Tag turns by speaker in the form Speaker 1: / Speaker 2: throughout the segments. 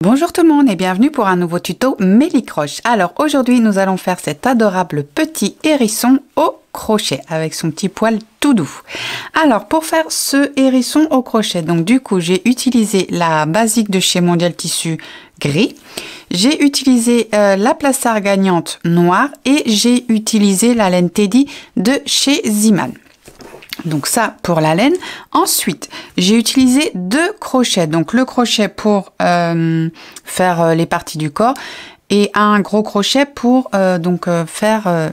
Speaker 1: Bonjour tout le monde et bienvenue pour un nouveau tuto Mélicroche. Alors aujourd'hui nous allons faire cet adorable petit hérisson au crochet avec son petit poil tout doux. Alors pour faire ce hérisson au crochet, donc du coup j'ai utilisé la basique de chez Mondial Tissu gris, j'ai utilisé la plassard gagnante noire et j'ai utilisé la laine Teddy de chez Ziman. Donc ça pour la laine. Ensuite, j'ai utilisé deux crochets. Donc le crochet pour faire les parties du corps et un gros crochet pour faire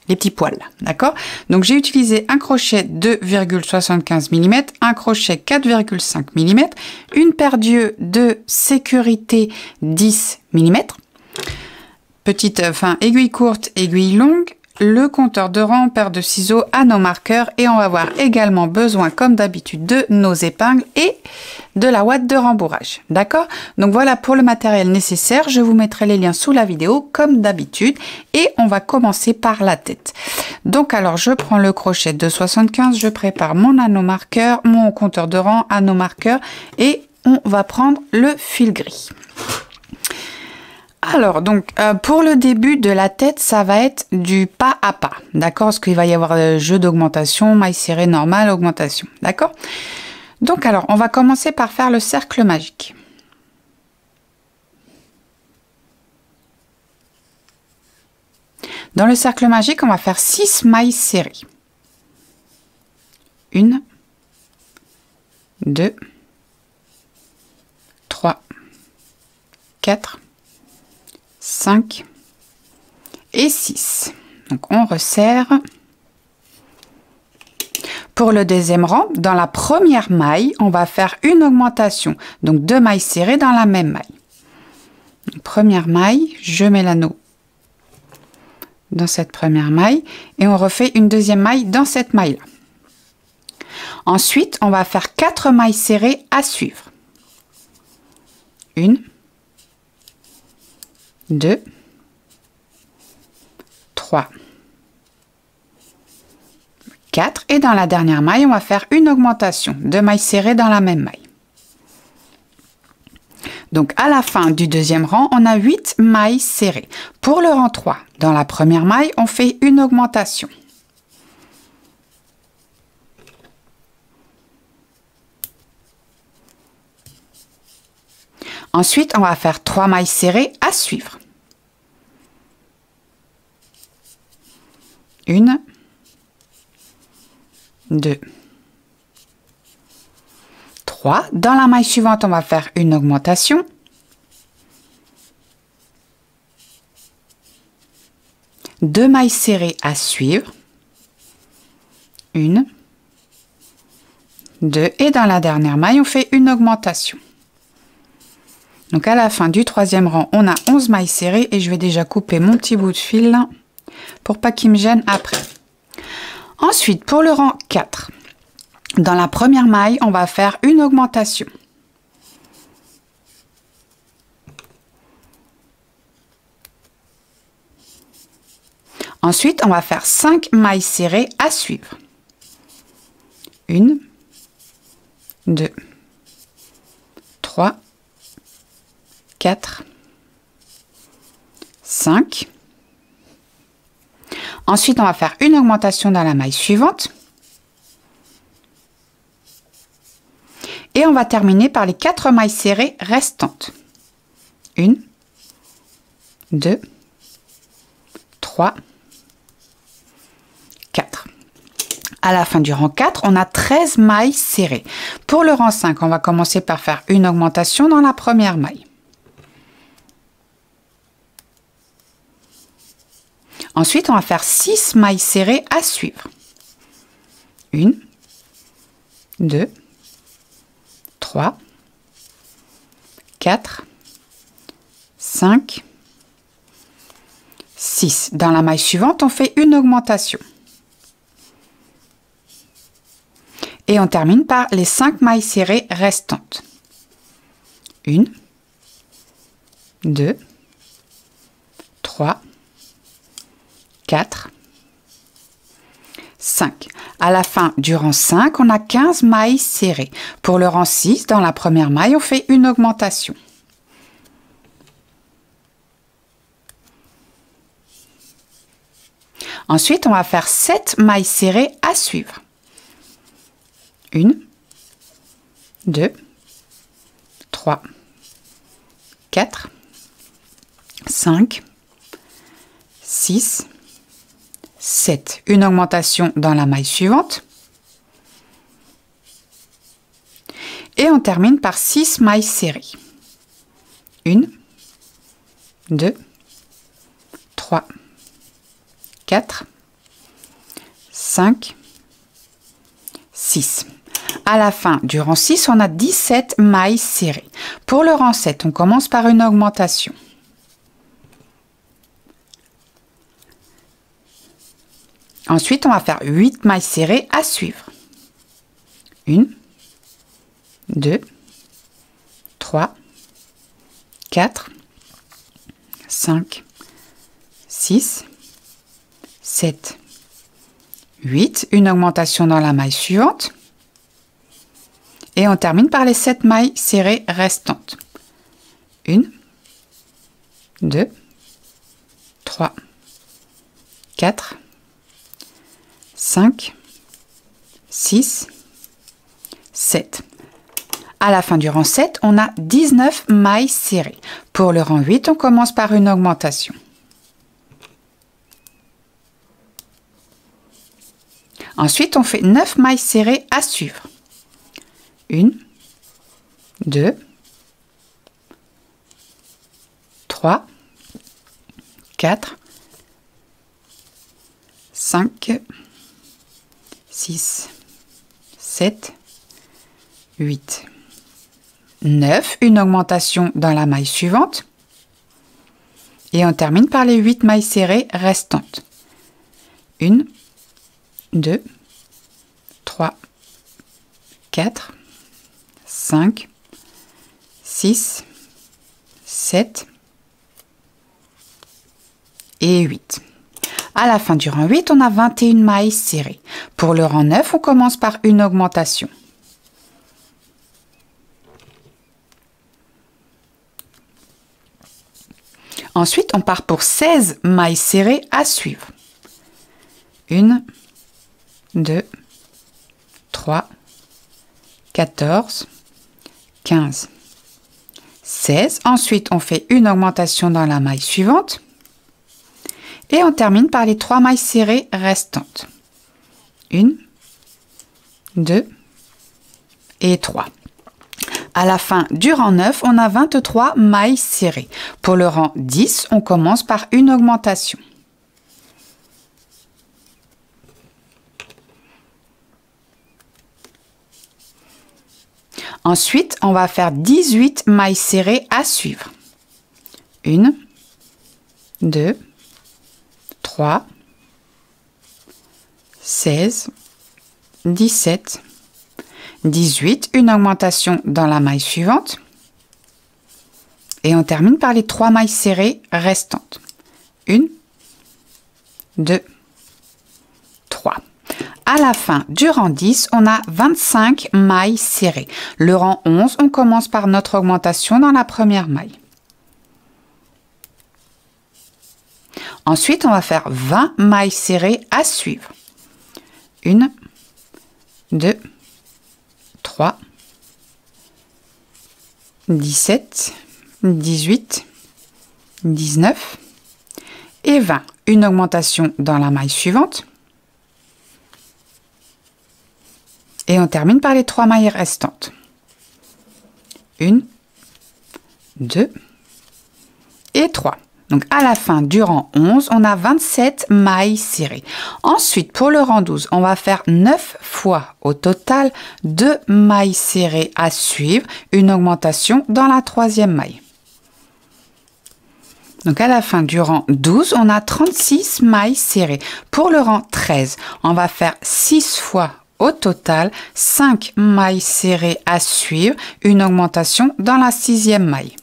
Speaker 1: les petits poils. D'accord? Donc j'ai utilisé un crochet 2,75 mm, un crochet 4,5 mm, une paire d'yeux de sécurité 10 mm, petite aiguille courte, aiguille longue, le compteur de rang, paire de ciseaux, à nos marqueurs et on va avoir également besoin comme d'habitude de nos épingles et de la ouate de rembourrage. D'accord? Donc voilà pour le matériel nécessaire, je vous mettrai les liens sous la vidéo comme d'habitude et on va commencer par la tête. Donc alors je prends le crochet de 75, je prépare mon anneau marqueur, mon compteur de rang, anneau marqueur et on va prendre le fil gris. Alors, donc, pour le début de la tête, ça va être du pas à pas, d'accord? Parce qu'il va y avoir le jeu d'augmentation, maille serrée normale, augmentation, d'accord? Donc, alors, on va commencer par faire le cercle magique. Dans le cercle magique, on va faire 6 mailles serrées. 1, 2, 3, 4, 5 et 6. Donc on resserre. Pour le deuxième rang, dans la première maille, on va faire une augmentation. Donc 2 mailles serrées dans la même maille. Donc, première maille, je mets l'anneau dans cette première maille et on refait une deuxième maille dans cette maille-là. Ensuite, on va faire 4 mailles serrées à suivre. 1, 2, 3, 4 et dans la dernière maille on va faire une augmentation, 2 mailles serrées dans la même maille. Donc à la fin du deuxième rang on a 8 mailles serrées. Pour le rang 3, dans la première maille on fait une augmentation. Ensuite on va faire 3 mailles serrées à suivre. 1, 2, 3. Dans la maille suivante, on va faire une augmentation. 2 mailles serrées à suivre. 1, 2 et dans la dernière maille, on fait une augmentation. Donc à la fin du troisième rang, on a 11 mailles serrées et je vais déjà couper mon petit bout de fil là, pour pas qu'il me gêne après. Ensuite, pour le rang 4, dans la première maille, on va faire une augmentation. Ensuite, on va faire 5 mailles serrées à suivre. 1, 2, 3, 4, 5. Ensuite, on va faire une augmentation dans la maille suivante. Et on va terminer par les 4 mailles serrées restantes. 1, 2, 3, 4. À la fin du rang 4, on a 13 mailles serrées. Pour le rang 5, on va commencer par faire une augmentation dans la première maille. Ensuite, on va faire 6 mailles serrées à suivre. 1, 2, 3, 4, 5, 6. Dans la maille suivante, on fait une augmentation. Et on termine par les 5 mailles serrées restantes. 1, 2, 3, 4, 5. À la fin du rang 5, on a 15 mailles serrées. Pour le rang 6, dans la première maille, on fait une augmentation. Ensuite, on va faire 7 mailles serrées à suivre. 1, 2, 3, 4, 5, 6, 7. Une augmentation dans la maille suivante. Et on termine par 6 mailles serrées. 1, 2, 3, 4, 5, 6. À la fin du rang 6, on a 17 mailles serrées. Pour le rang 7, on commence par une augmentation. Ensuite, on va faire 8 mailles serrées à suivre. 1, 2, 3, 4, 5, 6, 7, 8. Une augmentation dans la maille suivante. Et on termine par les 7 mailles serrées restantes. 1, 2, 3, 4, 5, 6, 7. À la fin du rang 7, on a 19 mailles serrées. Pour le rang 8, on commence par une augmentation. Ensuite, on fait 9 mailles serrées à suivre. 1, 2, 3, 4, 5, 6, 7, 8, 9. Une augmentation dans la maille suivante. Et on termine par les 8 mailles serrées restantes. 1, 2, 3, 4, 5, 6, 7 et 8. À la fin du rang 8, on a 21 mailles serrées. Pour le rang 9, on commence par une augmentation. Ensuite, on part pour 16 mailles serrées à suivre. 1, 2, 3, 14, 15, 16. Ensuite, on fait une augmentation dans la maille suivante. Et on termine par les 3 mailles serrées restantes. 1, 2 et 3. À la fin du rang 9, on a 23 mailles serrées. Pour le rang 10, on commence par une augmentation. Ensuite, on va faire 18 mailles serrées à suivre. 1, 2, 3, 16, 17, 18. Une augmentation dans la maille suivante. Et on termine par les 3 mailles serrées restantes. 1, 2, 3. À la fin du rang 10, on a 25 mailles serrées. Le rang 11, on commence par notre augmentation dans la première maille. Ensuite, on va faire 20 mailles serrées à suivre. 1, 2, 3, 17, 18, 19 et 20. Une augmentation dans la maille suivante. Et on termine par les 3 mailles restantes. 1, 2 et 3. Donc à la fin du rang 11, on a 27 mailles serrées. Ensuite, pour le rang 12, on va faire 9 fois au total 2 mailles serrées à suivre, une augmentation dans la 3e maille. Donc à la fin du rang 12, on a 36 mailles serrées. Pour le rang 13, on va faire 6 fois au total 5 mailles serrées à suivre, une augmentation dans la 6e maille.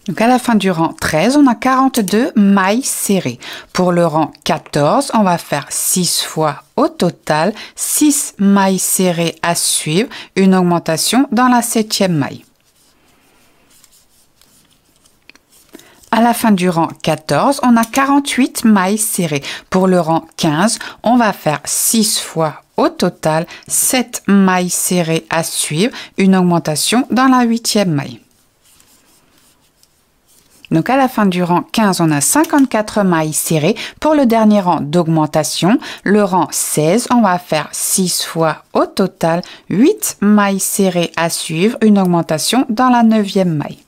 Speaker 1: Donc à la fin du rang 13, on a 42 mailles serrées. Pour le rang 14, on va faire 6 fois au total 6 mailles serrées à suivre, une augmentation dans la 7e maille. À la fin du rang 14, on a 48 mailles serrées. Pour le rang 15, on va faire 6 fois au total 7 mailles serrées à suivre, une augmentation dans la 8e maille. Donc à la fin du rang 15, on a 54 mailles serrées. Pour le dernier rang d'augmentation, le rang 16, on va faire 6 fois au total 8 mailles serrées à suivre, une augmentation dans la 9e maille.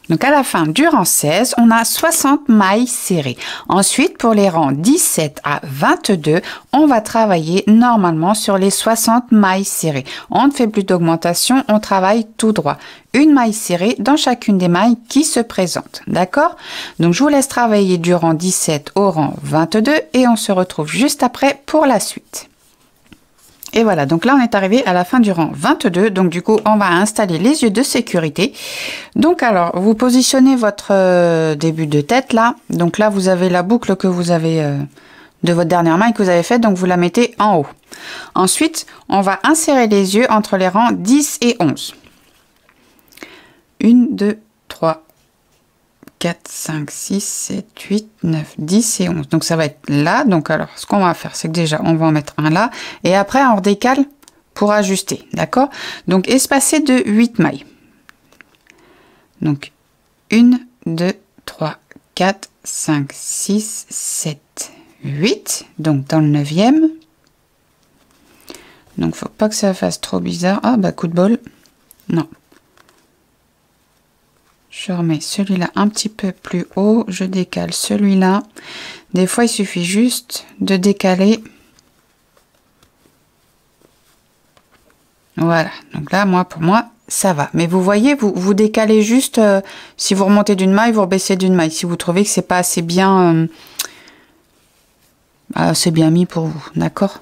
Speaker 1: Donc à la fin du rang 16, on a 60 mailles serrées. Ensuite, pour les rangs 17 à 22, on va travailler normalement sur les 60 mailles serrées. On ne fait plus d'augmentation, on travaille tout droit. Une maille serrée dans chacune des mailles qui se présentent. D'accord? Donc je vous laisse travailler du rang 17 au rang 22 et on se retrouve juste après pour la suite. Et voilà, donc là on est arrivé à la fin du rang 22, donc du coup on va installer les yeux de sécurité. Donc alors, vous positionnez votre début de tête là, donc là vous avez la boucle que vous avez de votre dernière maille que vous avez faite, donc vous la mettez en haut. Ensuite, on va insérer les yeux entre les rangs 10 et 11. 1, 2, 3, 4, 5, 6, 7, 8, 9, 10 et 11. Donc ça va être là. Donc alors, ce qu'on va faire, c'est que déjà, on va en mettre un là. Et après, on redécale pour ajuster. D'accord? Donc, espacé de 8 mailles. Donc, 1, 2, 3, 4, 5, 6, 7, 8. Donc, dans le 9e. Donc, faut pas que ça fasse trop bizarre. Ah, bah, coup de bol. Non. Je remets celui-là un petit peu plus haut, je décale celui-là. Des fois, il suffit juste de décaler. Voilà, donc là, pour moi, ça va. Mais vous voyez, vous décalez juste, si vous remontez d'une maille, vous rebaissez d'une maille. Si vous trouvez que c'est pas assez bien, c'est bien mis pour vous, d'accord?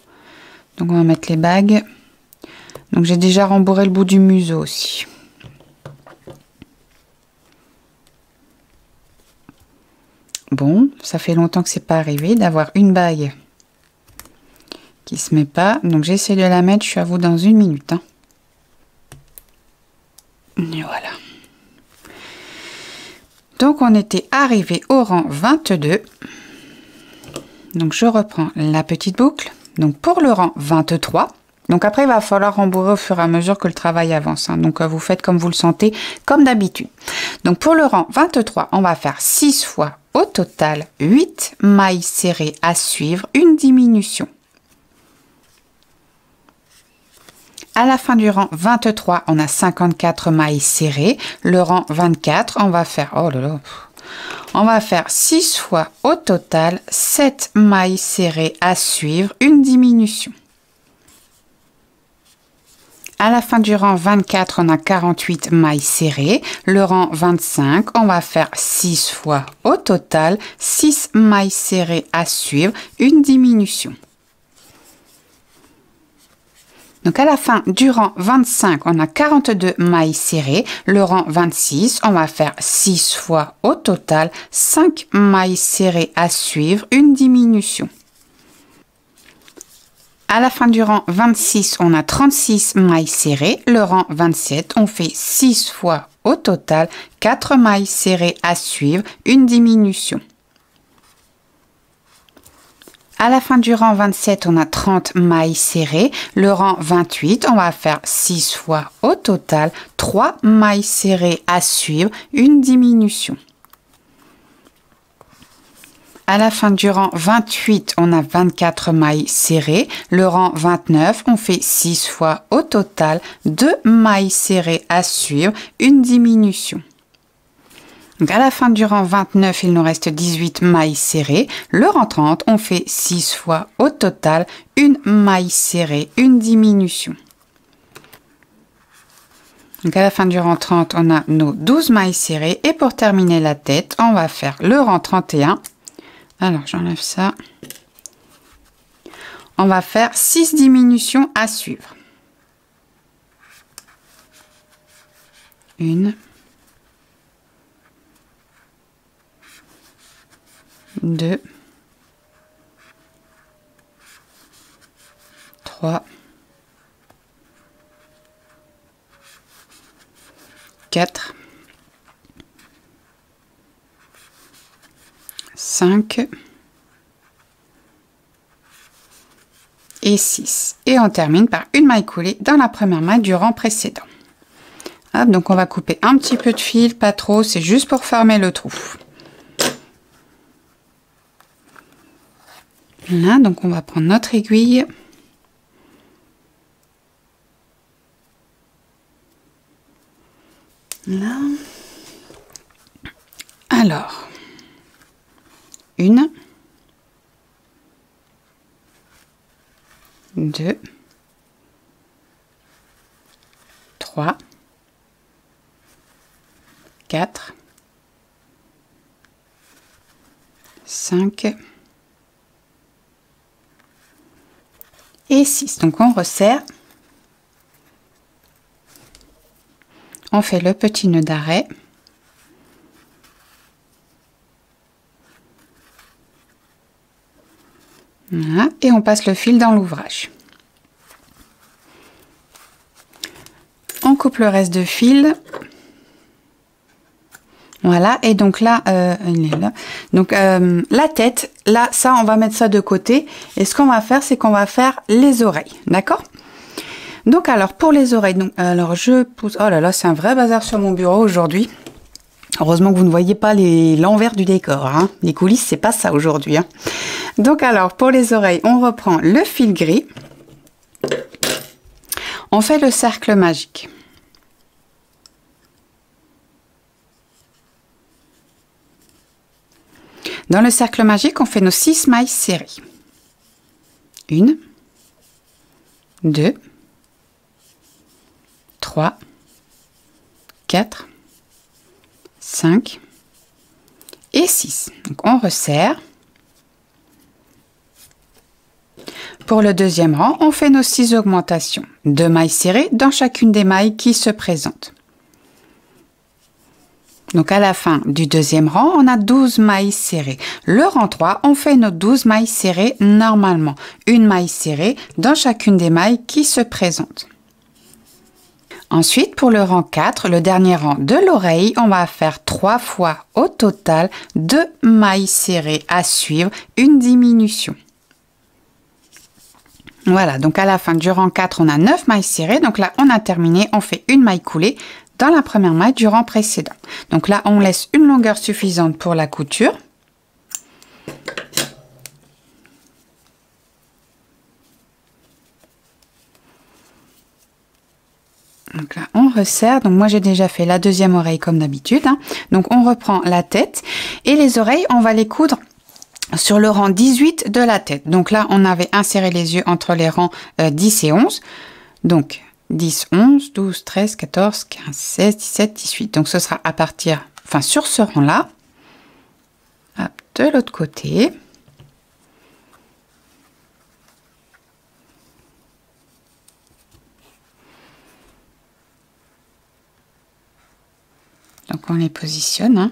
Speaker 1: Donc, on va mettre les bagues. Donc, j'ai déjà rembourré le bout du museau aussi. Bon, ça fait longtemps que c'est pas arrivé d'avoir une bague qui se met pas. Donc j'essaie de la mettre, je suis à vous dans 1 minute. Hein. Et voilà. Donc on était arrivé au rang 22. Donc je reprends la petite boucle. Donc pour le rang 23. Donc après il va falloir rembourrer au fur et à mesure que le travail avance. Hein. Donc vous faites comme vous le sentez, comme d'habitude. Donc pour le rang 23, on va faire 6 fois au total 8 mailles serrées à suivre, une diminution. À la fin du rang 23, on a 54 mailles serrées. Le rang 24, on va faire, oh là là, on va faire 6 fois au total 7 mailles serrées à suivre, une diminution. À la fin du rang 24, on a 48 mailles serrées. Le rang 25, on va faire 6 fois au total 6 mailles serrées à suivre, une diminution. Donc à la fin du rang 25, on a 42 mailles serrées. Le rang 26, on va faire 6 fois au total 5 mailles serrées à suivre, une diminution. À la fin du rang 26, on a 36 mailles serrées. Le rang 27, on fait 6 fois au total 4 mailles serrées à suivre, une diminution. À la fin du rang 27, on a 30 mailles serrées. Le rang 28, on va faire 6 fois au total 3 mailles serrées à suivre, une diminution. À la fin du rang 28, on a 24 mailles serrées. Le rang 29, on fait 6 fois au total 2 mailles serrées à suivre, une diminution. Donc à la fin du rang 29, il nous reste 18 mailles serrées. Le rang 30, on fait 6 fois au total une maille serrée, une diminution. Donc à la fin du rang 30, on a nos 12 mailles serrées. Et pour terminer la tête, on va faire le rang 31. Alors, j'enlève ça. On va faire 6 diminutions à suivre. 1, 2, 3, 4, 5 et 6. Et on termine par une maille coulée dans la première maille du rang précédent. Hop, donc on va couper un petit peu de fil, pas trop, c'est juste pour fermer le trou. Là, donc on va prendre notre aiguille. Là. Alors, 1, 2, 3, 4, 5 et 6. Donc on resserre. On fait le petit nœud d'arrêt. Voilà, et on passe le fil dans l'ouvrage. On coupe le reste de fil. Voilà, et donc là, il est là. Donc la tête, là, ça, on va mettre ça de côté. Et ce qu'on va faire, c'est qu'on va faire les oreilles, d'accord? Donc alors, pour les oreilles, donc, alors je pousse... Oh là là, c'est un vrai bazar sur mon bureau aujourd'hui. Heureusement que vous ne voyez pas l'envers du décor, hein. Les coulisses, c'est pas ça aujourd'hui, hein. Donc alors, pour les oreilles, on reprend le fil gris. On fait le cercle magique. Dans le cercle magique, on fait nos 6 mailles serrées. 1, 2, 3, 4, 5 et 6. Donc on resserre. Pour le deuxième rang, on fait nos 6 augmentations. 2 mailles serrées dans chacune des mailles qui se présentent. Donc à la fin du deuxième rang, on a 12 mailles serrées. Le rang 3, on fait nos 12 mailles serrées normalement. Une maille serrée dans chacune des mailles qui se présentent. Ensuite, pour le rang 4, le dernier rang de l'oreille, on va faire 3 fois au total 2 mailles serrées à suivre, une diminution. Voilà, donc à la fin du rang 4, on a 9 mailles serrées. Donc là, on a terminé, on fait une maille coulée dans la première maille du rang précédent. Donc là, on laisse une longueur suffisante pour la couture. Donc là, on resserre. Donc moi, j'ai déjà fait la deuxième oreille comme d'habitude, hein. Donc on reprend la tête et les oreilles, on va les coudre sur le rang 18 de la tête. Donc là, on avait inséré les yeux entre les rangs 10 et 11. Donc 10, 11, 12, 13, 14, 15, 16, 17, 18. Donc ce sera à partir, enfin sur ce rang-là, de l'autre côté. Donc on les positionne, hein.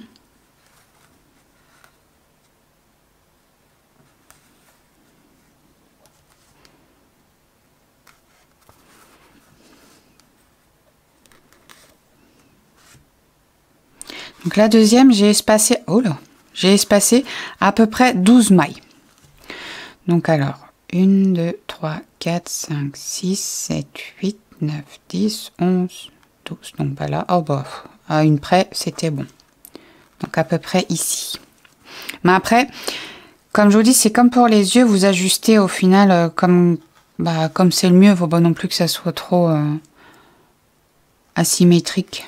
Speaker 1: Donc la deuxième, j'ai espacé, oh là, j'ai espacé à peu près 12 mailles. Donc alors, 1, 2, 3, 4, 5, 6, 7, 8, 9, 10, 11, 12. Donc bah là, oh bah, à une près, c'était bon. Donc à peu près ici. Mais après, comme je vous dis, c'est comme pour les yeux, vous ajustez au final comme c'est le mieux. Il ne faut pas non plus que ça soit trop asymétrique.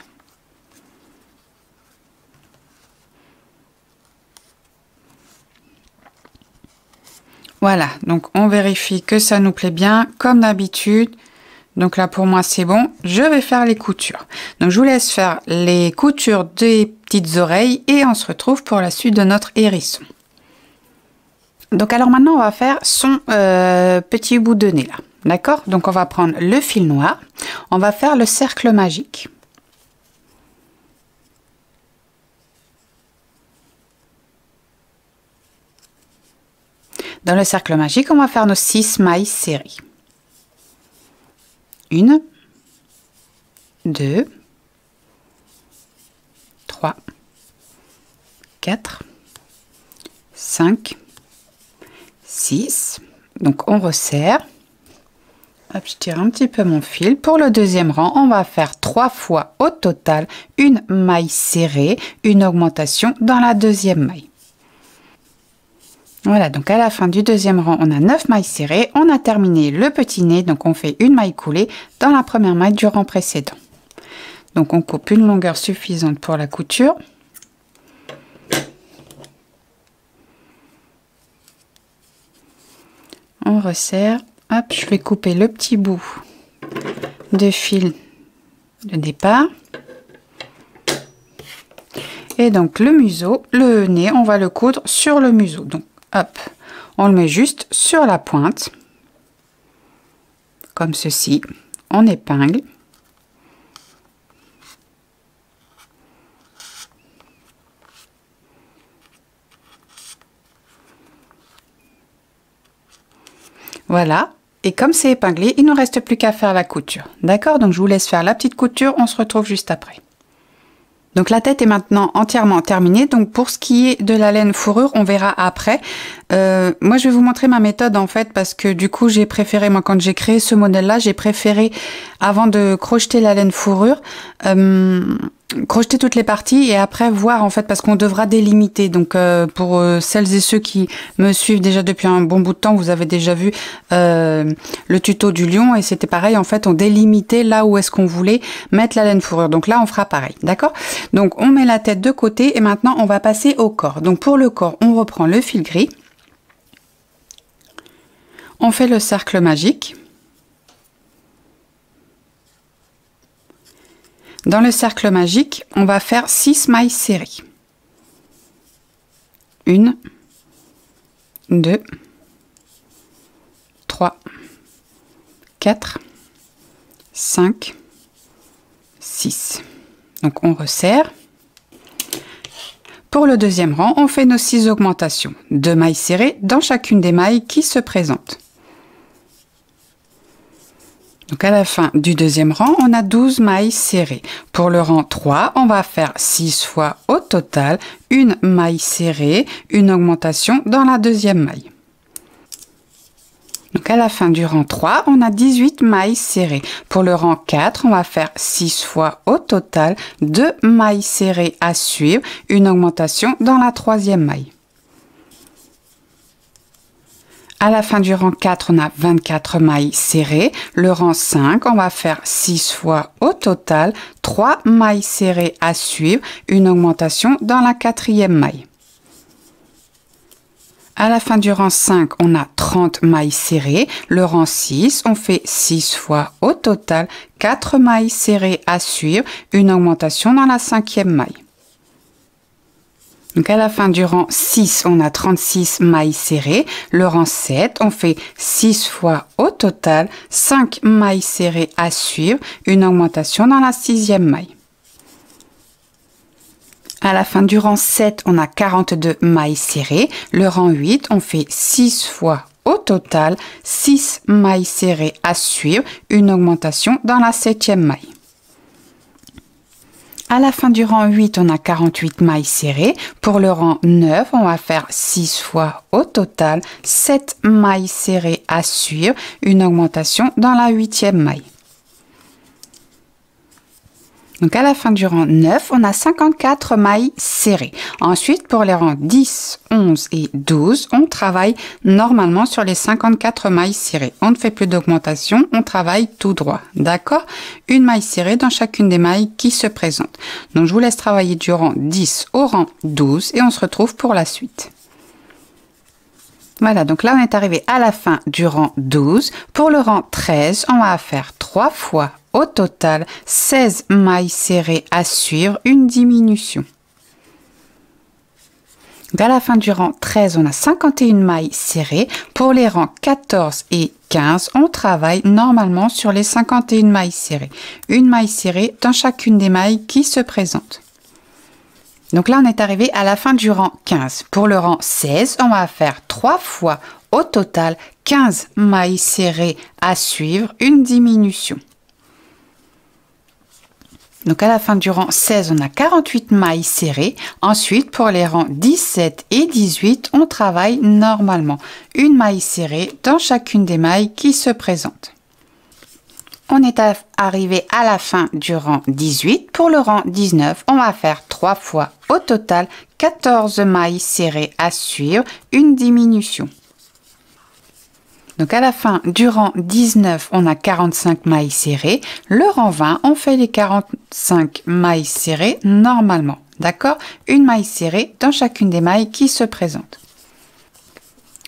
Speaker 1: Voilà, donc on vérifie que ça nous plaît bien, comme d'habitude. Donc là, pour moi, c'est bon. Je vais faire les coutures. Donc, je vous laisse faire les coutures des petites oreilles et on se retrouve pour la suite de notre hérisson. Donc, alors maintenant, on va faire son petit bout de nez là. D'accord? Donc, on va prendre le fil noir. On va faire le cercle magique. Dans le cercle magique, on va faire nos 6 mailles serrées. 1, 2, 3, 4, 5, 6. Donc on resserre. Hop, je tire un petit peu mon fil. Pour le deuxième rang, on va faire 3 fois au total une maille serrée, une augmentation dans la deuxième maille. Voilà, donc à la fin du deuxième rang, on a 9 mailles serrées. On a terminé le petit nez, donc on fait une maille coulée dans la première maille du rang précédent. Donc on coupe une longueur suffisante pour la couture. On resserre. Hop, je vais couper le petit bout de fil de départ. Et donc le museau, le nez, on va le coudre sur le museau. Donc hop, on le met juste sur la pointe, comme ceci. On épingle. Voilà, et comme c'est épinglé, il ne nous reste plus qu'à faire la couture. D'accord? Donc je vous laisse faire la petite couture, on se retrouve juste après. Donc la tête est maintenant entièrement terminée. Donc pour ce qui est de la laine fourrure, on verra après. Moi je vais vous montrer ma méthode en fait, parce que du coup j'ai préféré, moi quand j'ai créé ce modèle là, j'ai préféré avant de crocheter la laine fourrure, crocheter toutes les parties et après voir en fait, parce qu'on devra délimiter. Donc pour celles et ceux qui me suivent déjà depuis un bon bout de temps, vous avez déjà vu le tuto du lion et c'était pareil en fait, on délimitait là où est-ce qu'on voulait mettre la laine fourrure. Donc là on fera pareil, d'accord? Donc on met la tête de côté et maintenant on va passer au corps. Donc pour le corps, on reprend le fil gris, on fait le cercle magique. Dans le cercle magique, on va faire 6 mailles serrées. 1, 2, 3, 4, 5, 6. Donc on resserre. Pour le deuxième rang, on fait nos 6 augmentations. 2 mailles serrées dans chacune des mailles qui se présentent. Donc à la fin du deuxième rang, on a 12 mailles serrées. Pour le rang 3, on va faire 6 fois au total une maille serrée, une augmentation dans la deuxième maille. Donc à la fin du rang 3, on a 18 mailles serrées. Pour le rang 4, on va faire 6 fois au total 2 mailles serrées à suivre, une augmentation dans la troisième maille. À la fin du rang 4, on a 24 mailles serrées. Le rang 5, on va faire 6 fois au total 3 mailles serrées à suivre, une augmentation dans la quatrième maille. À la fin du rang 5, on a 30 mailles serrées. Le rang 6, on fait 6 fois au total 4 mailles serrées à suivre, une augmentation dans la cinquième maille. Donc à la fin du rang 6, on a 36 mailles serrées. Le rang 7, on fait 6 fois au total 5 mailles serrées à suivre, une augmentation dans la sixième maille. À la fin du rang 7, on a 42 mailles serrées. Le rang 8, on fait 6 fois au total 6 mailles serrées à suivre, une augmentation dans la septième maille. À la fin du rang 8, on a 48 mailles serrées. Pour le rang 9, on va faire 6 fois au total 7 mailles serrées à suivre, une augmentation dans la huitième maille. Donc à la fin du rang 9, on a 54 mailles serrées. Ensuite, pour les rangs 10, 11 et 12, on travaille normalement sur les 54 mailles serrées. On ne fait plus d'augmentation, on travaille tout droit. D'accord? Une maille serrée dans chacune des mailles qui se présentent. Donc je vous laisse travailler du rang 10 au rang 12 et on se retrouve pour la suite. Voilà, donc là on est arrivé à la fin du rang 12. Pour le rang 13, on va faire 3 fois au total 16 mailles serrées à suivre, une diminution. Donc à la fin du rang 13, on a 51 mailles serrées. Pour les rangs 14 et 15, on travaille normalement sur les 51 mailles serrées. Une maille serrée dans chacune des mailles qui se présentent. Donc là, on est arrivé à la fin du rang 15. Pour le rang 16, on va faire 3 fois au total 15 mailles serrées à suivre, une diminution. Donc à la fin du rang 16, on a 48 mailles serrées. Ensuite, pour les rangs 17 et 18, on travaille normalement. Une maille serrée dans chacune des mailles qui se présentent. On est arrivé à la fin du rang 18. Pour le rang 19, on va faire 3 fois au total 14 mailles serrées à suivre, une diminution. Donc à la fin du rang 19, on a 45 mailles serrées. Le rang 20, on fait les 45 mailles serrées normalement. D'accord? Une maille serrée dans chacune des mailles qui se présentent.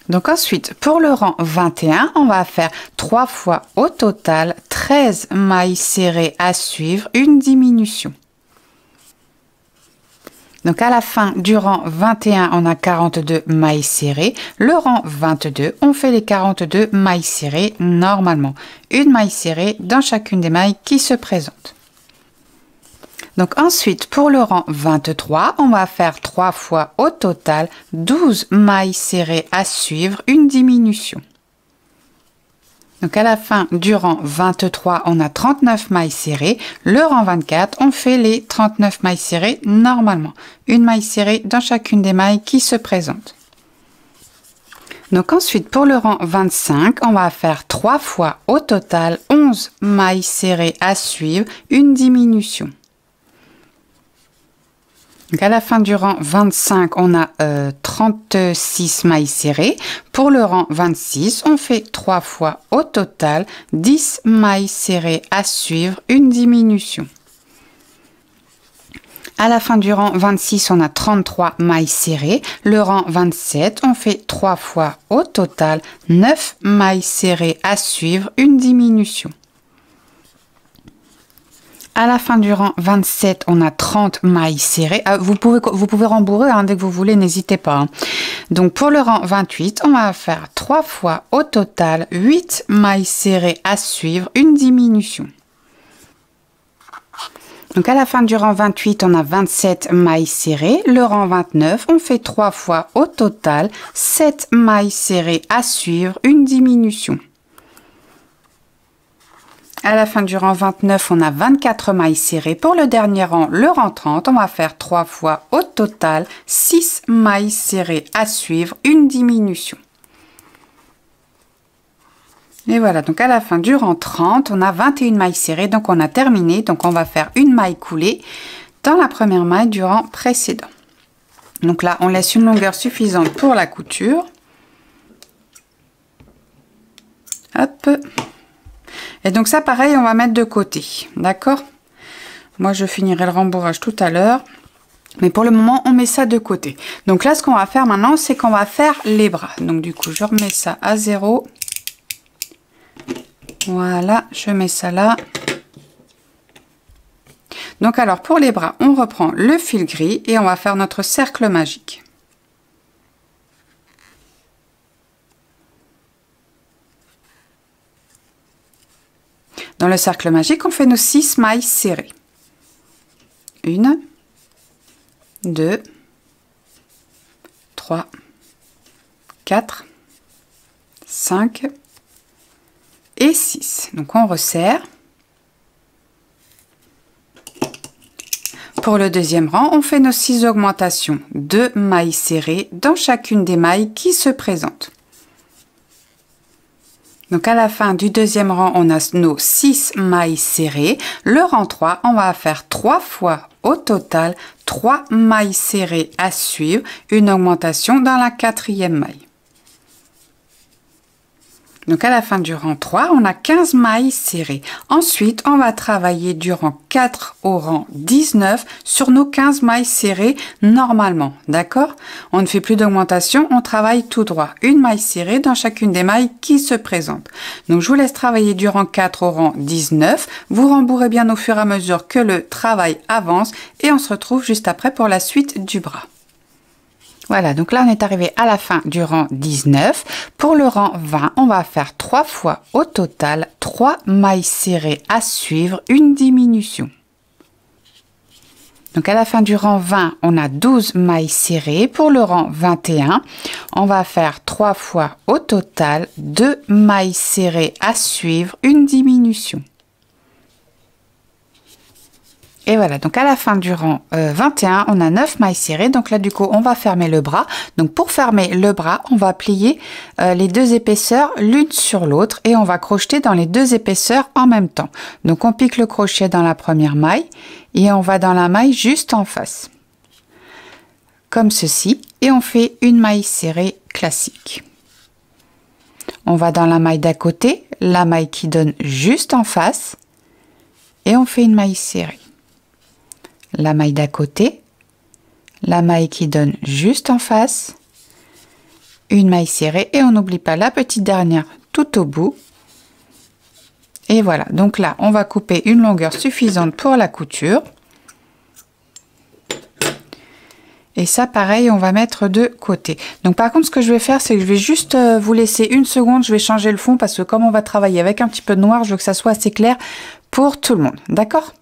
Speaker 1: Donc ensuite, pour le rang 21, on va faire 3 fois au total 13 mailles serrées à suivre, une diminution. Donc à la fin du rang 21, on a 42 mailles serrées. Le rang 22, on fait les 42 mailles serrées normalement. Une maille serrée dans chacune des mailles qui se présentent. Donc ensuite, pour le rang 23, on va faire 3 fois au total 12 mailles serrées à suivre, une diminution. Donc à la fin du rang 23, on a 39 mailles serrées. Le rang 24, on fait les 39 mailles serrées normalement. Une maille serrée dans chacune des mailles qui se présentent. Donc ensuite, pour le rang 25, on va faire 3 fois au total 11 mailles serrées à suivre, une diminution. Donc à la fin du rang 25, on a 36 mailles serrées. Pour le rang 26, on fait 3 fois au total 10 mailles serrées à suivre, une diminution. À la fin du rang 26, on a 33 mailles serrées. Le rang 27, on fait 3 fois au total 9 mailles serrées à suivre, une diminution. À la fin du rang 27, on a 30 mailles serrées. Vous pouvez rembourrer dès que vous voulez, n'hésitez pas. Donc pour le rang 28, on va faire 3 fois au total 8 mailles serrées à suivre, une diminution. Donc à la fin du rang 28, on a 27 mailles serrées. Le rang 29, on fait 3 fois au total 7 mailles serrées à suivre, une diminution. À la fin du rang 29, on a 24 mailles serrées. Pour le dernier rang, le rang 30, on va faire 3 fois au total 6 mailles serrées à suivre, une diminution. Et voilà, donc à la fin du rang 30, on a 21 mailles serrées, donc on a terminé. Donc on va faire une maille coulée dans la première maille du rang précédent. Donc là, on laisse une longueur suffisante pour la couture. Hop. Et donc ça, pareil, on va mettre de côté, d'accord? Moi, je finirai le rembourrage tout à l'heure. Mais pour le moment, on met ça de côté. Donc là, ce qu'on va faire maintenant, c'est qu'on va faire les bras. Donc du coup, je remets ça à 0. Voilà, je mets ça là. Donc alors, pour les bras, on reprend le fil gris et on va faire notre cercle magique. Dans le cercle magique, on fait nos 6 mailles serrées. 1, 2, 3, 4, 5 et 6. Donc on resserre. Pour le deuxième rang, on fait nos 6 augmentations, 2 mailles serrées dans chacune des mailles qui se présentent. Donc à la fin du deuxième rang, on a nos 6 mailles serrées. Le rang 3, on va faire 3 fois au total 3 mailles serrées à suivre, une augmentation dans la quatrième maille. Donc à la fin du rang 3, on a 15 mailles serrées. Ensuite, on va travailler du rang 4 au rang 19 sur nos 15 mailles serrées normalement. D'accord? On ne fait plus d'augmentation, on travaille tout droit. Une maille serrée dans chacune des mailles qui se présentent. Donc je vous laisse travailler du rang 4 au rang 19. Vous rembourrez bien au fur et à mesure que le travail avance et on se retrouve juste après pour la suite du bras. Voilà, donc là on est arrivé à la fin du rang 19. Pour le rang 20, on va faire 3 fois au total 3 mailles serrées à suivre, une diminution. Donc à la fin du rang 20, on a 12 mailles serrées. Pour le rang 21, on va faire 3 fois au total 2 mailles serrées à suivre, une diminution. Et voilà, donc à la fin du rang 21, on a 9 mailles serrées. Donc là, du coup, on va fermer le bras. Donc pour fermer le bras, on va plier les deux épaisseurs l'une sur l'autre et on va crocheter dans les deux épaisseurs en même temps. Donc on pique le crochet dans la première maille et on va dans la maille juste en face. Comme ceci. Et on fait une maille serrée classique. On va dans la maille d'à côté, la maille qui donne juste en face. Et on fait une maille serrée. La maille d'à côté, la maille qui donne juste en face, une maille serrée et on n'oublie pas la petite dernière tout au bout. Et voilà, donc là, on va couper une longueur suffisante pour la couture. Et ça, pareil, on va mettre de côté. Donc par contre, ce que je vais faire, c'est que je vais juste vous laisser une seconde, je vais changer le fond parce que comme on va travailler avec un petit peu de noir, je veux que ça soit assez clair pour tout le monde, d'accord?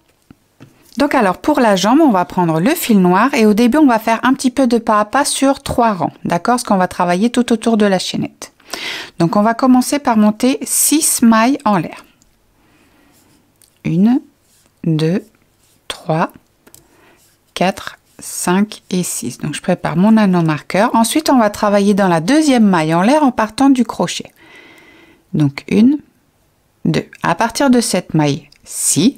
Speaker 1: Donc alors pour la jambe, on va prendre le fil noir et au début on va faire un petit peu de pas à pas sur 3 rangs, d'accord? Parce qu'on va travailler tout autour de la chaînette. Donc on va commencer par monter 6 mailles en l'air. 1, 2, 3, 4, 5 et 6. Donc je prépare mon anneau marqueur. Ensuite on va travailler dans la deuxième maille en l'air en partant du crochet. Donc 1, 2. À partir de cette maille-ci,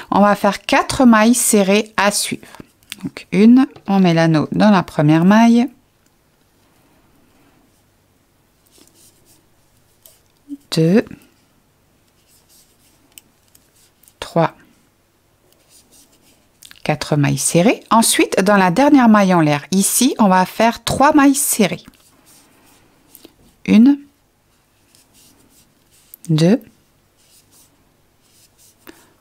Speaker 1: on va faire 4 mailles serrées à suivre. Donc 1, on met l'anneau dans la première maille. 2, 3, 4 mailles serrées. Ensuite, dans la dernière maille en l'air, ici, on va faire 3 mailles serrées. 1, 2,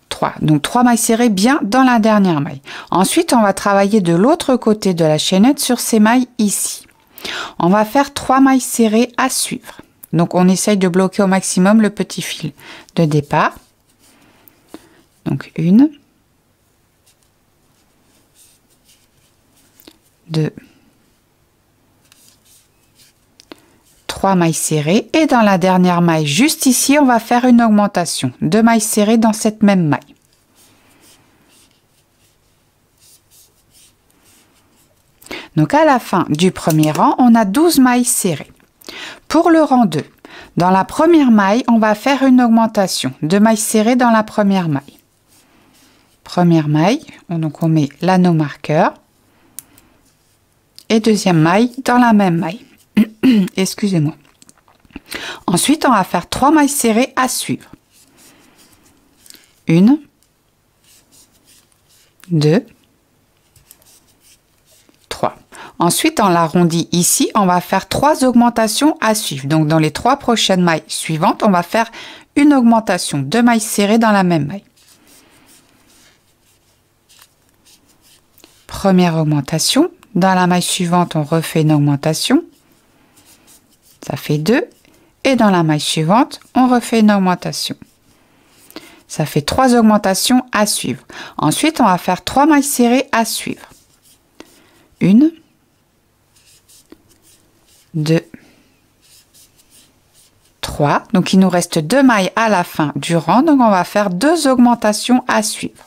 Speaker 1: 3. Donc 3 mailles serrées bien dans la dernière maille. Ensuite, on va travailler de l'autre côté de la chaînette sur ces mailles ici. On va faire 3 mailles serrées à suivre. Donc on essaye de bloquer au maximum le petit fil de départ. Donc 1, 2, 3 mailles serrées et dans la dernière maille juste ici on va faire une augmentation, 2 mailles serrées dans cette même maille. Donc à la fin du premier rang on a 12 mailles serrées. Pour le rang 2, dans la première maille on va faire une augmentation, 2 mailles serrées dans la première maille. Première maille, donc on met l'anneau marqueur et deuxième maille dans la même maille. Excusez-moi. Ensuite, on va faire 3 mailles serrées à suivre. 1, 2, 3. Ensuite, on l'arrondit ici, on va faire 3 augmentations à suivre. Donc, dans les 3 prochaines mailles suivantes, on va faire une augmentation, 2 mailles serrées dans la même maille. Première augmentation. Dans la maille suivante, on refait une augmentation. Ça fait 2. Et dans la maille suivante, on refait une augmentation. Ça fait 3 augmentations à suivre. Ensuite, on va faire 3 mailles serrées à suivre. 1, 2, 3. Donc, il nous reste 2 mailles à la fin du rang. Donc, on va faire 2 augmentations à suivre.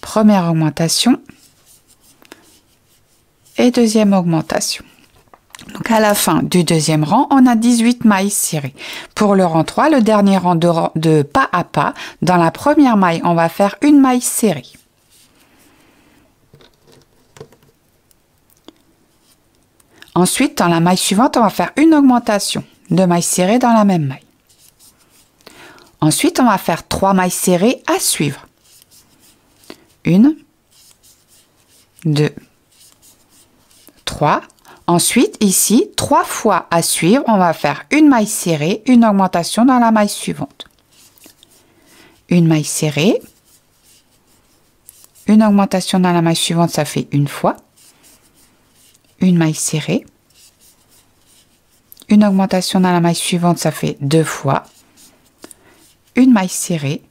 Speaker 1: Première augmentation. Et deuxième augmentation. Donc à la fin du deuxième rang, on a 18 mailles serrées. Pour le rang 3, le dernier rang de pas à pas, dans la première maille, on va faire une maille serrée. Ensuite, dans la maille suivante, on va faire une augmentation, 2 mailles serrées dans la même maille. Ensuite, on va faire 3 mailles serrées à suivre. 1, 2, 3. Ensuite, ici, 3 fois à suivre, on va faire une maille serrée, une augmentation dans la maille suivante. Une maille serrée, une augmentation dans la maille suivante, ça fait une fois. Une maille serrée, une augmentation dans la maille suivante, ça fait 2 fois. Une maille serrée,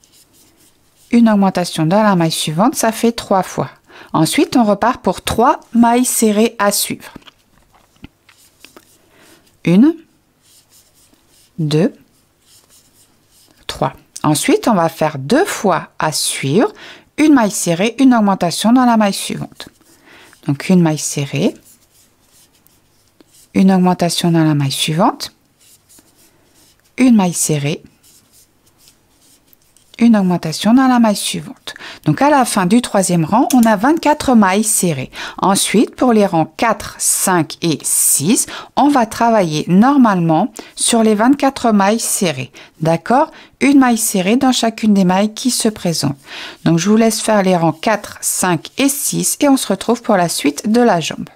Speaker 1: une augmentation dans la maille suivante, ça fait 3 fois. Ensuite, on repart pour 3 mailles serrées à suivre. 1, 2, 3. Ensuite, on va faire 2 fois à suivre, une maille serrée, une augmentation dans la maille suivante. Donc une maille serrée, une augmentation dans la maille suivante, une maille serrée, une augmentation dans la maille suivante. Donc à la fin du 3e rang, on a 24 mailles serrées. Ensuite, pour les rangs 4, 5 et 6, on va travailler normalement sur les 24 mailles serrées. D'accord? Une maille serrée dans chacune des mailles qui se présentent. Donc je vous laisse faire les rangs 4, 5 et 6 et on se retrouve pour la suite de la jambe.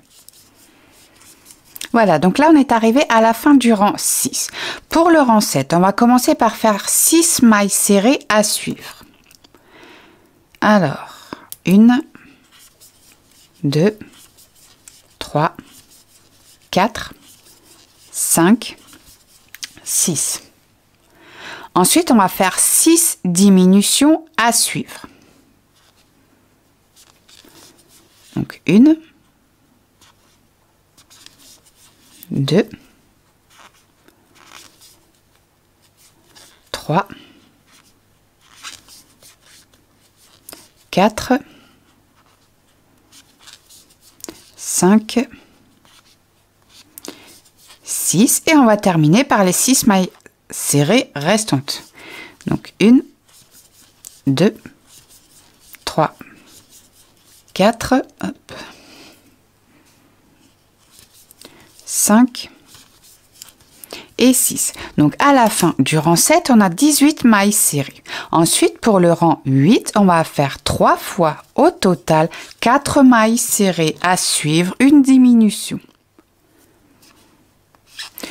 Speaker 1: Voilà, donc là, on est arrivé à la fin du rang 6. Pour le rang 7, on va commencer par faire 6 mailles serrées à suivre. Alors, 1, 2, 3, 4, 5, 6. Ensuite, on va faire 6 diminutions à suivre. Donc, 1, 2, 3, 4, 5, 6 et on va terminer par les 6 mailles serrées restantes. Donc 1, 2, 3, 4, hop, 5 et 6. Donc à la fin du rang 7, on a 18 mailles serrées. Ensuite, pour le rang 8, on va faire 3 fois au total 4 mailles serrées à suivre, une diminution.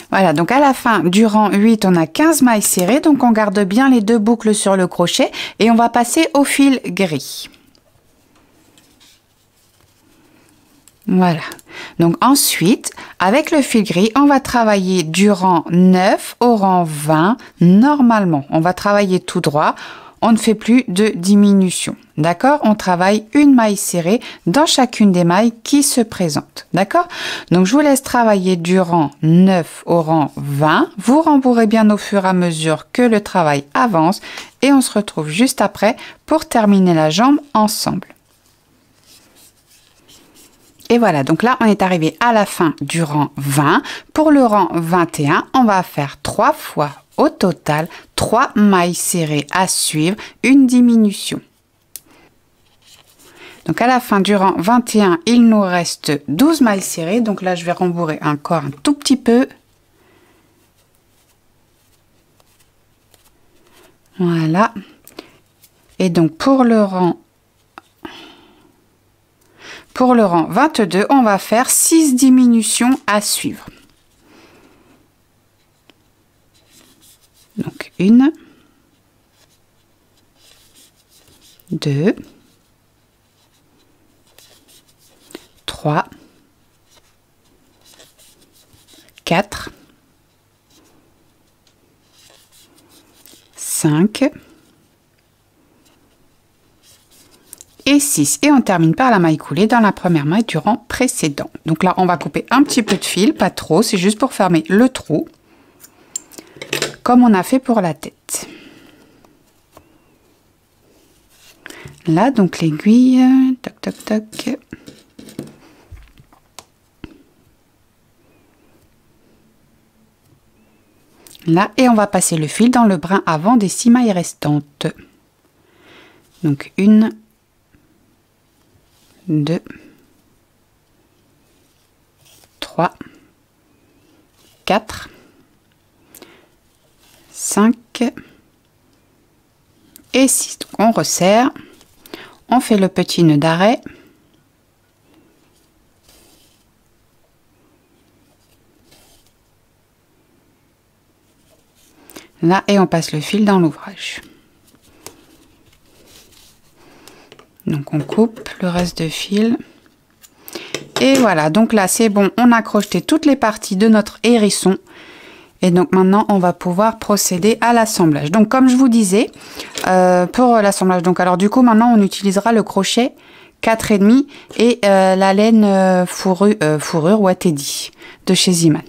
Speaker 1: Voilà, donc à la fin du rang 8, on a 15 mailles serrées, donc on garde bien les 2 boucles sur le crochet et on va passer au fil gris. Voilà, donc ensuite, avec le fil gris, on va travailler du rang 9 au rang 20. Normalement, on va travailler tout droit, on ne fait plus de diminution. D'accord? On travaille une maille serrée dans chacune des mailles qui se présentent. D'accord? Donc, je vous laisse travailler du rang 9 au rang 20. Vous rembourrez bien au fur et à mesure que le travail avance et on se retrouve juste après pour terminer la jambe ensemble. Et voilà, donc là, on est arrivé à la fin du rang 20. Pour le rang 21, on va faire 3 fois au total 3 mailles serrées à suivre, une diminution. Donc à la fin du rang 21, il nous reste 12 mailles serrées. Donc là, je vais rembourrer encore un tout petit peu. Voilà. Et donc pour le rang 22, on va faire 6 diminutions à suivre. Donc 1, 2, 3, 4, 5 et 6. Et on termine par la maille coulée dans la première maille du rang précédent. Donc là, on va couper un petit peu de fil, pas trop, c'est juste pour fermer le trou, comme on a fait pour la tête. Là, donc l'aiguille, toc, toc, toc. Là, et on va passer le fil dans le brin avant des 6 mailles restantes. Donc 1, 2, 3, 4, 5 et 6. Donc on resserre, on fait le petit nœud d'arrêt. Là, et on passe le fil dans l'ouvrage. Donc on coupe le reste de fil. Et voilà, donc là c'est bon, on a crocheté toutes les parties de notre hérisson. Et donc maintenant on va pouvoir procéder à l'assemblage. Donc comme je vous disais, pour l'assemblage, donc alors du coup maintenant on utilisera le crochet 4,5 et la laine fourrure Watedi de chez Ziman.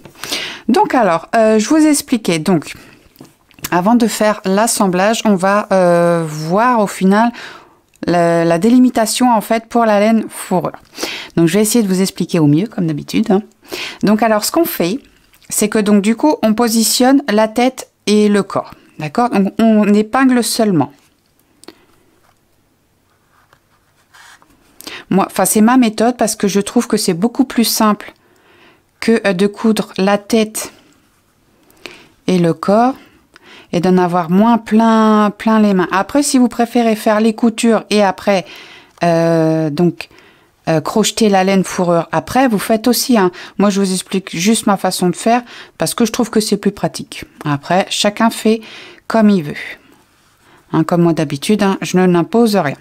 Speaker 1: Donc alors, je vous expliquais donc avant de faire l'assemblage, on va voir au final la délimitation en fait pour la laine fourrure. Donc je vais essayer de vous expliquer au mieux comme d'habitude, hein. Donc alors ce qu'on fait, c'est que donc du coup on positionne la tête et le corps, d'accord? Donc on épingle seulement. Moi, enfin c'est ma méthode parce que je trouve que c'est beaucoup plus simple que de coudre la tête et le corps et d'en avoir moins plein les mains. Après, si vous préférez faire les coutures et après crocheter la laine fourrure après, vous faites aussi, hein. Moi, je vous explique juste ma façon de faire parce que je trouve que c'est plus pratique. Après, chacun fait comme il veut. Hein, comme moi d'habitude, hein, je ne n'impose rien.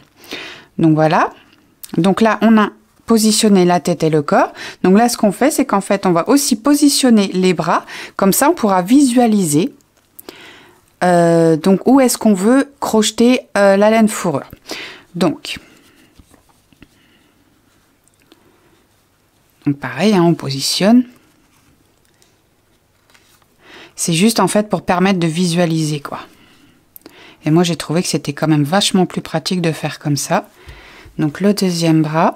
Speaker 1: Donc voilà. Donc là, on a positionné la tête et le corps. Donc là, ce qu'on fait, c'est qu'en fait, on va aussi positionner les bras. Comme ça, on pourra visualiser donc où est-ce qu'on veut crocheter la laine fourrure. Donc pareil, hein, on positionne. C'est juste en fait pour permettre de visualiser quoi. Et moi j'ai trouvé que c'était quand même vachement plus pratique de faire comme ça. Donc le deuxième bras.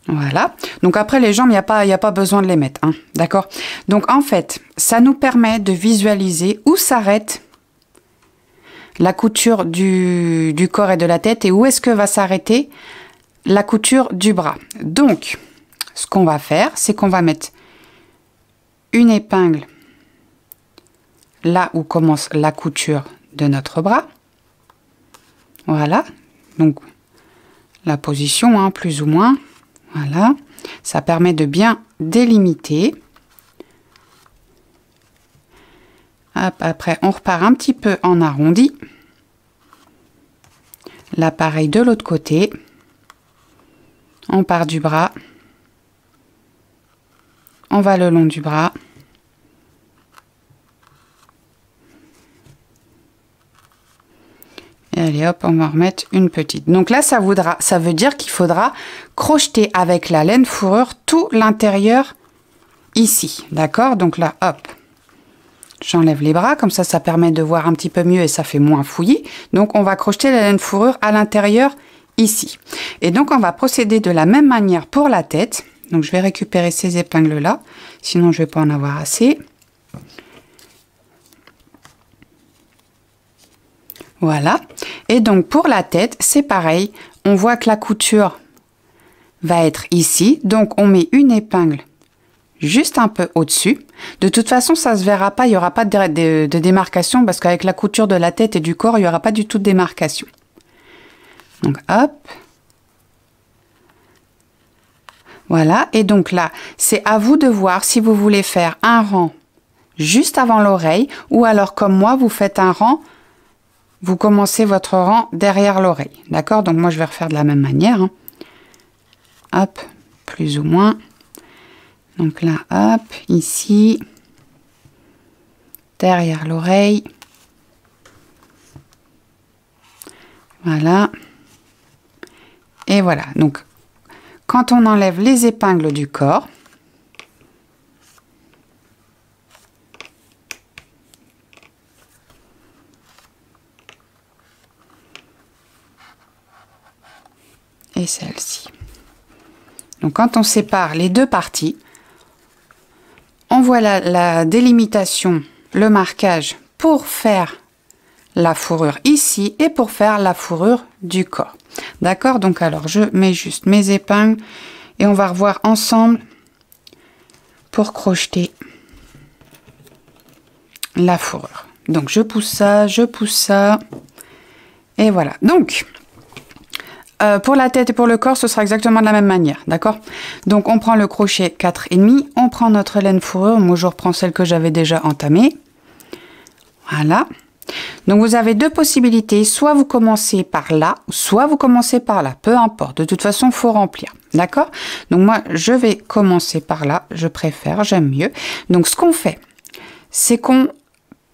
Speaker 1: Voilà. Donc après les jambes, il n'y a pas besoin de les mettre, hein, d'accord? Donc en fait, ça nous permet de visualiser où s'arrête la couture du corps et de la tête et où est-ce que va s'arrêter la couture du bras. Donc, ce qu'on va faire, c'est qu'on va mettre une épingle là où commence la couture de notre bras. Voilà. Donc, la position, hein, plus ou moins. Voilà, ça permet de bien délimiter. Hop, après, on repart un petit peu en arrondi. Là, pareil de l'autre côté. On part du bras. On va le long du bras. Et allez hop, on va remettre une petite. Donc là, ça veut dire qu'il faudra crocheter avec la laine fourrure tout l'intérieur ici. D'accord? Donc là, hop, j'enlève les bras. Comme ça permet de voir un petit peu mieux et ça fait moins fouillis. Donc on va crocheter la laine fourrure à l'intérieur ici. Et donc on va procéder de la même manière pour la tête. Donc je vais récupérer ces épingles là. Sinon je vais pas en avoir assez. Voilà. Et donc pour la tête, c'est pareil. On voit que la couture va être ici. Donc on met une épingle juste un peu au-dessus. De toute façon, ça se verra pas. Il n'y aura pas de démarcation parce qu'avec la couture de la tête et du corps, il n'y aura pas du tout de démarcation. Donc hop. Voilà. Et donc là, c'est à vous de voir si vous voulez faire un rang juste avant l'oreille ou alors comme moi, vous faites un rang. Vous commencez votre rang derrière l'oreille. D'accord? Donc moi, je vais refaire de la même manière. Hein. Hop, plus ou moins. Donc là, hop, ici. Derrière l'oreille. Voilà. Et voilà. Donc, quand on enlève les épingles du corps, et celle-ci. Donc quand on sépare les deux parties, on voit la délimitation, le marquage pour faire la fourrure ici et pour faire la fourrure du corps. D'accord? Donc alors je mets juste mes épingles et on va revoir ensemble pour crocheter la fourrure. Donc je pousse ça et voilà. Donc pour la tête et pour le corps, ce sera exactement de la même manière, d'accord? Donc, on prend le crochet 4,5, on prend notre laine fourrure. Moi, je reprends celle que j'avais déjà entamée. Voilà. Donc, vous avez deux possibilités. Soit vous commencez par là, soit vous commencez par là. Peu importe. De toute façon, il faut remplir, d'accord? Donc, moi, je vais commencer par là. Je préfère, j'aime mieux. Donc, ce qu'on fait, c'est qu'on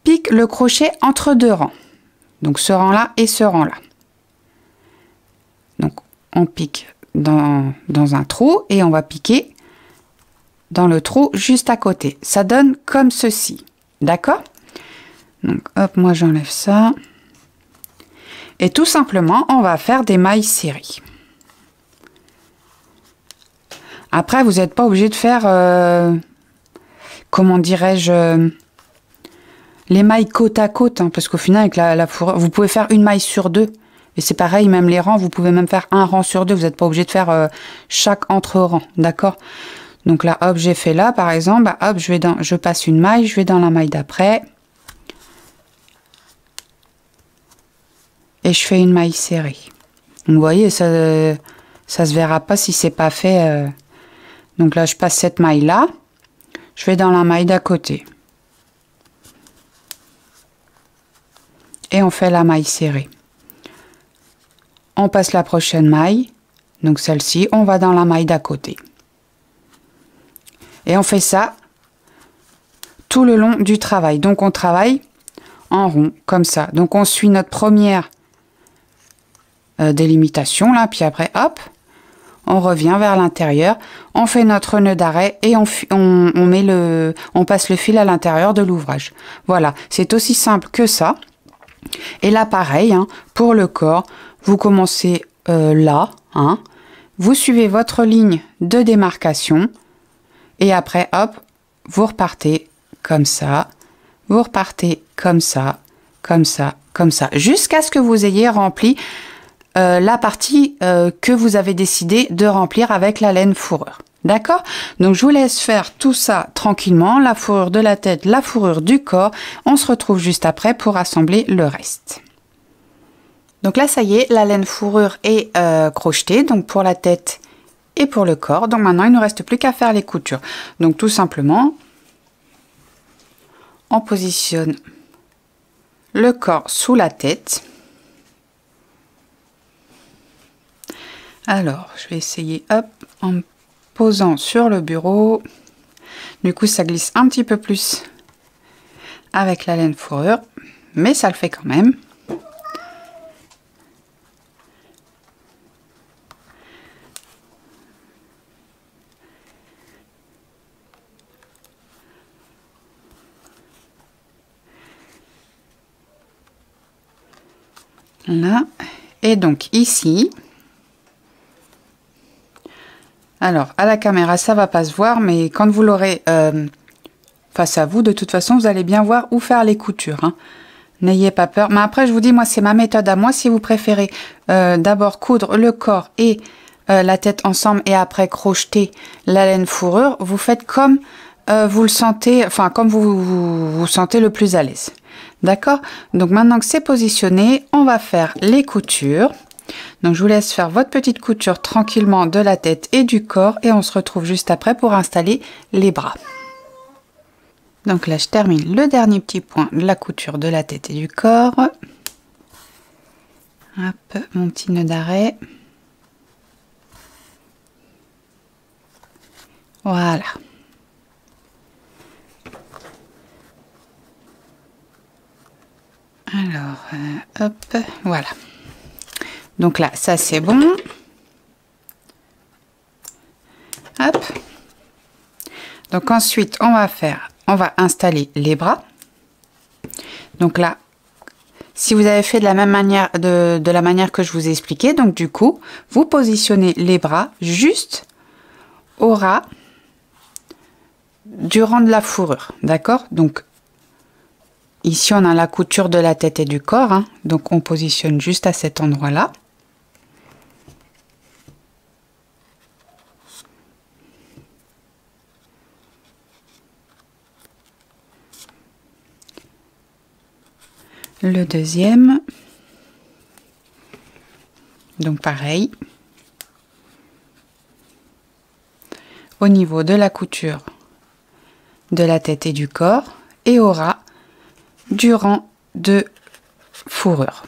Speaker 1: pique le crochet entre deux rangs. Donc ce rang-là et ce rang-là. Donc on pique dans un trou et on va piquer dans le trou juste à côté. Ça donne comme ceci. D'accord? Donc hop, moi j'enlève ça. Et tout simplement, on va faire des mailles serrées. Après, vous n'êtes pas obligé de faire, comment dirais-je, les mailles côte à côte, hein, parce qu'au final, avec la fourrure, vous pouvez faire une maille sur deux. Et c'est pareil, même les rangs, vous pouvez même faire un rang sur deux. Vous n'êtes pas obligé de faire chaque entre-rang, d'accord? Donc là, hop, j'ai fait là, par exemple, bah, hop, je passe une maille, je vais dans la maille d'après. Et je fais une maille serrée. Donc, vous voyez, ça se verra pas si c'est pas fait. Donc là, je passe cette maille-là. Je vais dans la maille d'à côté. Et on fait la maille serrée. On passe la prochaine maille. Donc celle-ci, on va dans la maille d'à côté. Et on fait ça tout le long du travail. Donc on travaille en rond, comme ça. Donc on suit notre première délimitation, là. Puis après, hop, on revient vers l'intérieur. On fait notre nœud d'arrêt et on passe le fil à l'intérieur de l'ouvrage. Voilà, c'est aussi simple que ça. Et là, pareil, hein, pour le corps, vous commencez là, hein, vous suivez votre ligne de démarcation et après, hop, vous repartez comme ça, vous repartez comme ça, comme ça, comme ça, jusqu'à ce que vous ayez rempli la partie que vous avez décidé de remplir avec la laine fourrure. D'accord? Donc, je vous laisse faire tout ça tranquillement, la fourrure de la tête, la fourrure du corps. On se retrouve juste après pour assembler le reste. Donc là, ça y est, la laine fourrure est crochetée, donc pour la tête et pour le corps. Donc maintenant, il ne nous reste plus qu'à faire les coutures. Donc tout simplement, on positionne le corps sous la tête. Alors, je vais essayer, hop, en me posant sur le bureau. Du coup, ça glisse un petit peu plus avec la laine fourrure, mais ça le fait quand même. Là, et donc ici, alors à la caméra ça va pas se voir, mais quand vous l'aurez face à vous, de toute façon vous allez bien voir où faire les coutures, hein. N'ayez pas peur, mais après je vous dis, moi c'est ma méthode à moi. Si vous préférez d'abord coudre le corps et la tête ensemble et après crocheter la laine fourrure, vous faites comme vous le sentez, enfin comme vous sentez le plus à l'aise. D'accord? Donc maintenant que c'est positionné, on va faire les coutures. Donc je vous laisse faire votre petite couture tranquillement de la tête et du corps et on se retrouve juste après pour installer les bras. Donc là je termine le dernier petit point de la couture de la tête et du corps. Hop, mon petit nœud d'arrêt. Voilà. Alors, hop, voilà. Donc là, ça c'est bon. Hop. Donc ensuite, on va installer les bras. Donc là, si vous avez fait de la même manière, de la manière que je vous ai expliqué, donc du coup, vous positionnez les bras juste au ras du rang de la fourrure. D'accord? Donc, ici, on a la couture de la tête et du corps, hein, donc on positionne juste à cet endroit-là. Le deuxième, donc pareil, au niveau de la couture de la tête et du corps et au ras du rang de fourrure.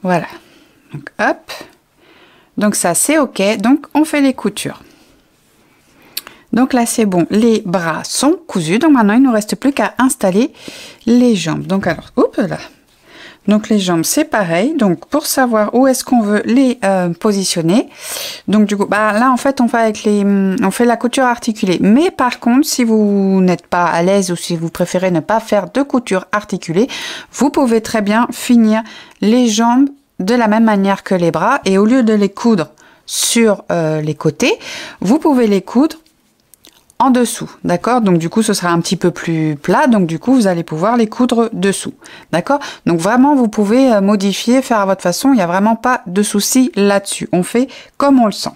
Speaker 1: Voilà, donc hop, donc ça c'est ok, donc on fait les coutures. Donc là, c'est bon. Les bras sont cousus. Donc maintenant, il ne nous reste plus qu'à installer les jambes. Donc alors, hop là. Donc les jambes, c'est pareil. Donc pour savoir où est-ce qu'on veut les positionner. Donc du coup, bah là en fait, on fait la couture articulée. Mais par contre, si vous n'êtes pas à l'aise ou si vous préférez ne pas faire de couture articulée, vous pouvez très bien finir les jambes de la même manière que les bras. Et au lieu de les coudre sur les côtés, vous pouvez les coudre en dessous, d'accord? Donc du coup, ce sera un petit peu plus plat, donc du coup, vous allez pouvoir les coudre dessous, d'accord? Donc vraiment, vous pouvez modifier, faire à votre façon, il n'y a vraiment pas de souci là-dessus. On fait comme on le sent.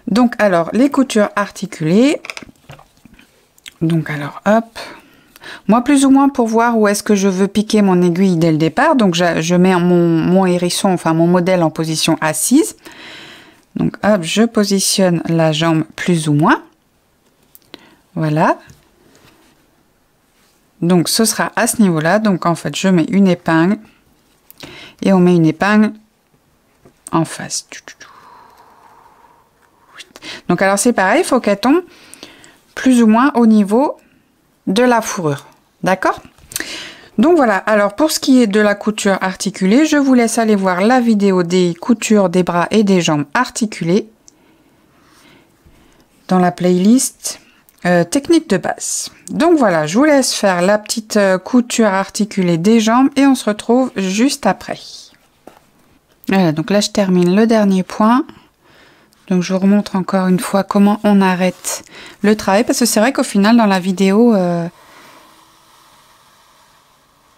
Speaker 1: Donc alors, les coutures articulées. Donc alors, hop. Moi, plus ou moins pour voir où est-ce que je veux piquer mon aiguille dès le départ. Donc je mets mon hérisson, enfin mon modèle en position assise. Donc hop, je positionne la jambe plus ou moins. Voilà. Donc, ce sera à ce niveau-là. Donc, en fait, je mets une épingle. Et on met une épingle en face. Donc, alors, c'est pareil. Il faut qu'elle tombe plus ou moins au niveau de la fourrure. D'accord? Donc, voilà. Alors, pour ce qui est de la couture articulée, je vous laisse aller voir la vidéo des coutures des bras et des jambes articulées dans la playlist technique de base. Donc voilà, je vous laisse faire la petite couture articulée des jambes et on se retrouve juste après. Voilà, donc là je termine le dernier point. Donc je vous remontre encore une fois comment on arrête le travail, parce que c'est vrai qu'au final dans la vidéo de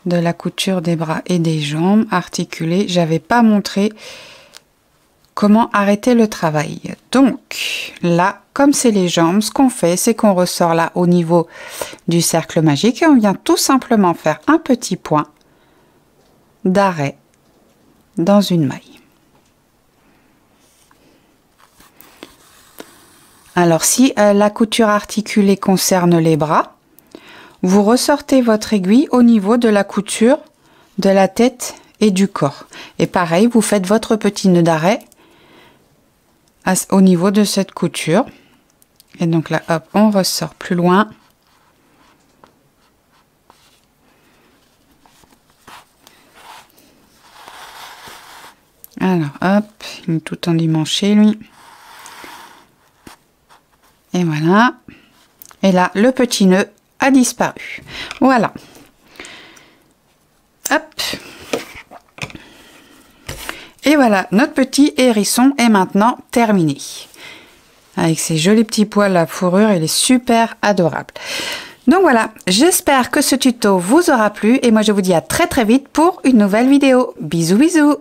Speaker 1: la couture des bras et des jambes articulées, j'avais pas montré comment arrêter le travail. Donc là, comme c'est les jambes, ce qu'on fait, c'est qu'on ressort là au niveau du cercle magique et on vient tout simplement faire un petit point d'arrêt dans une maille. Alors si la couture articulée concerne les bras, vous ressortez votre aiguille au niveau de la couture de la tête et du corps. Et pareil, vous faites votre petit nœud d'arrêt au niveau de cette couture. Et donc là, hop, on ressort plus loin. Alors, hop, il est tout endimanché, lui. Et voilà. Et là, le petit nœud a disparu. Voilà. Hop. Et voilà, notre petit hérisson est maintenant terminé. Avec ses jolis petits poils à fourrure, il est super adorable. Donc voilà, j'espère que ce tuto vous aura plu et moi je vous dis à très vite pour une nouvelle vidéo. Bisous bisous.